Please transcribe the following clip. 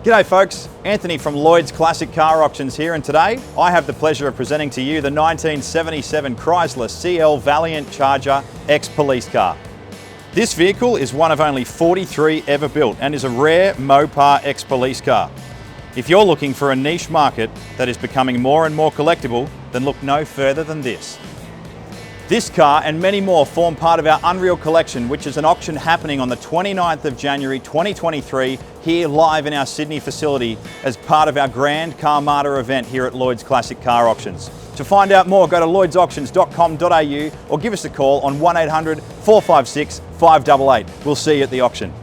G'day folks, Anthony from Lloyd's Classic Car Auctions here, and today I have the pleasure of presenting to you the 1977 Chrysler CL Valiant Charger Ex-Police car. This vehicle is one of only 43 ever built and is a rare Mopar Ex-Police car. If you're looking for a niche market that is becoming more and more collectible, then look no further than this. This car and many more form part of our Unreal Collection, which is an auction happening on the 29th of January 2023 here live in our Sydney facility as part of our grand Car Martyr event here at Lloyd's Classic Car Auctions. To find out more, go to lloydsauctions.com.au or give us a call on 1800 456 588. We'll see you at the auction.